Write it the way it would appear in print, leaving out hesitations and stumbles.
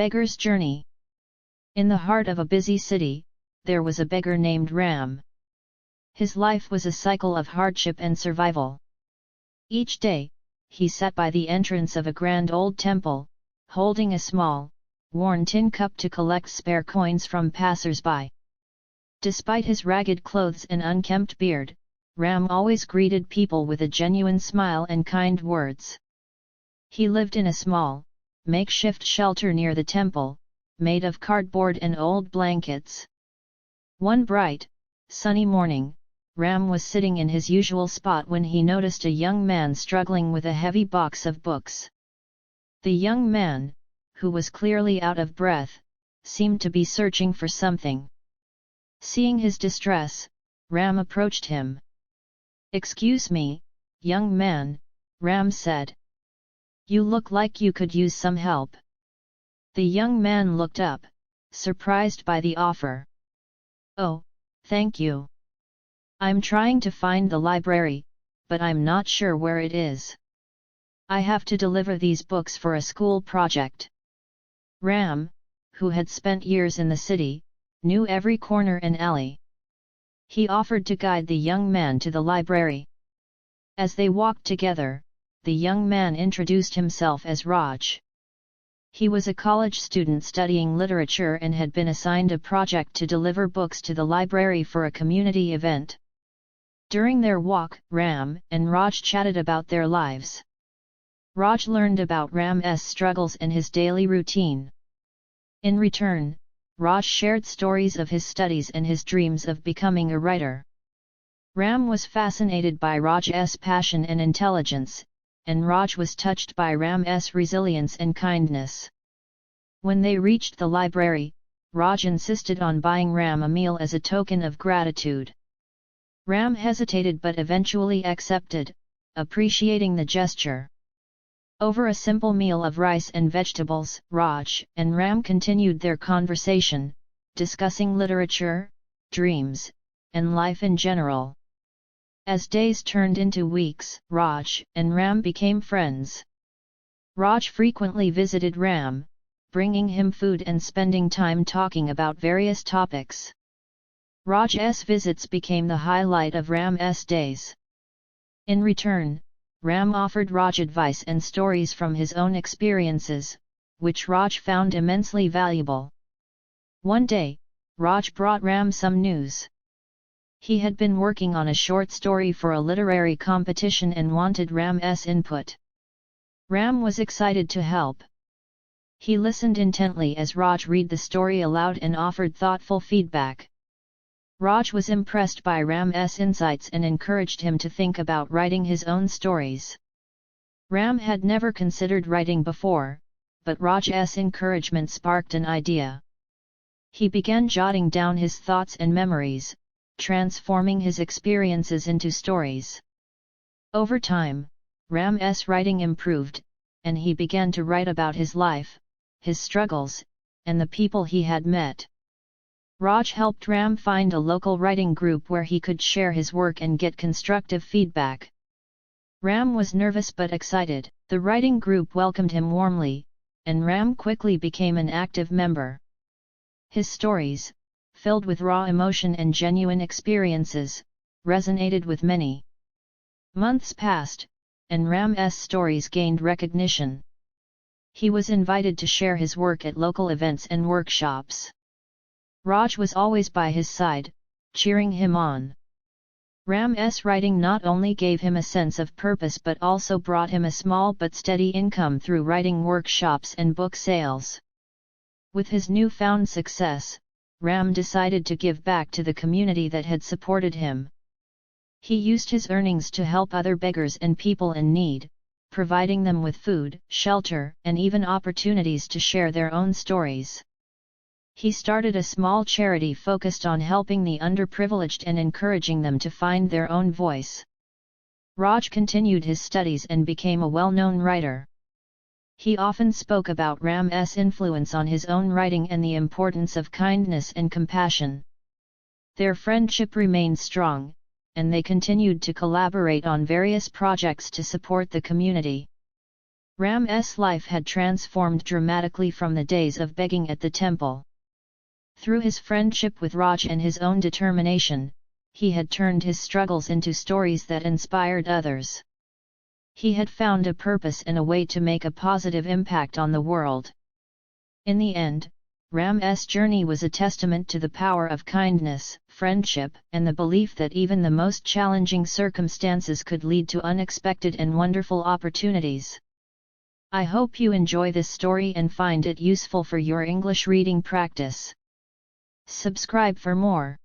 Beggar's Journey. In the heart of a busy city, there was a beggar named Ram. His life was a cycle of hardship and survival. Each day, he sat by the entrance of a grand old temple, holding a small, worn tin cup to collect spare coins from passers-by. Despite his ragged clothes and unkempt beard, Ram always greeted people with a genuine smile and kind words. He lived in a small, makeshift shelter near the temple, made of cardboard and old blankets. One bright, sunny morning, Ram was sitting in his usual spot when he noticed a young man struggling with a heavy box of books. The young man, who was clearly out of breath, seemed to be searching for something. Seeing his distress, Ram approached him. "Excuse me, young man," Ram said. "You look like you could use some help." The young man looked up, surprised by the offer. "Oh, thank you. I'm trying to find the library, but I'm not sure where it is. I have to deliver these books for a school project." Ram, who had spent years in the city, knew every corner and alley. He offered to guide the young man to the library. As they walked together, the young man introduced himself as Raj. He was a college student studying literature and had been assigned a project to deliver books to the library for a community event. During their walk, Ram and Raj chatted about their lives. Raj learned about Ram's struggles and his daily routine. In return, Raj shared stories of his studies and his dreams of becoming a writer. Ram was fascinated by Raj's passion and intelligence, and Raj was touched by Ram's resilience and kindness. When they reached the library, Raj insisted on buying Ram a meal as a token of gratitude. Ram hesitated but eventually accepted, appreciating the gesture. Over a simple meal of rice and vegetables, Raj and Ram continued their conversation, discussing literature, dreams, and life in general. As days turned into weeks, Raj and Ram became friends. Raj frequently visited Ram, bringing him food and spending time talking about various topics. Raj's visits became the highlight of Ram's days. In return, Ram offered Raj advice and stories from his own experiences, which Raj found immensely valuable. One day, Raj brought Ram some news. He had been working on a short story for a literary competition and wanted Ram's input. Ram was excited to help. He listened intently as Raj read the story aloud and offered thoughtful feedback. Raj was impressed by Ram's insights and encouraged him to think about writing his own stories. Ram had never considered writing before, but Raj's encouragement sparked an idea. He began jotting down his thoughts and memories, transforming his experiences into stories. Over time, Ram's writing improved, and he began to write about his life, his struggles, and the people he had met. Raj helped Ram find a local writing group where he could share his work and get constructive feedback. Ram was nervous but excited. The writing group welcomed him warmly, and Ram quickly became an active member. His stories, filled with raw emotion and genuine experiences, resonated with many. Months passed, and Ram's stories gained recognition. He was invited to share his work at local events and workshops. Raj was always by his side, cheering him on. Ram's writing not only gave him a sense of purpose but also brought him a small but steady income through writing workshops and book sales. With his newfound success, Ram decided to give back to the community that had supported him. He used his earnings to help other beggars and people in need, providing them with food, shelter, and even opportunities to share their own stories. He started a small charity focused on helping the underprivileged and encouraging them to find their own voice. Raj continued his studies and became a well-known writer. He often spoke about Ram's influence on his own writing and the importance of kindness and compassion. Their friendship remained strong, and they continued to collaborate on various projects to support the community. Ram's life had transformed dramatically from the days of begging at the temple. Through his friendship with Raj and his own determination, he had turned his struggles into stories that inspired others. He had found a purpose and a way to make a positive impact on the world. In the end, Ram's journey was a testament to the power of kindness, friendship, and the belief that even the most challenging circumstances could lead to unexpected and wonderful opportunities. I hope you enjoy this story and find it useful for your English reading practice. Subscribe for more.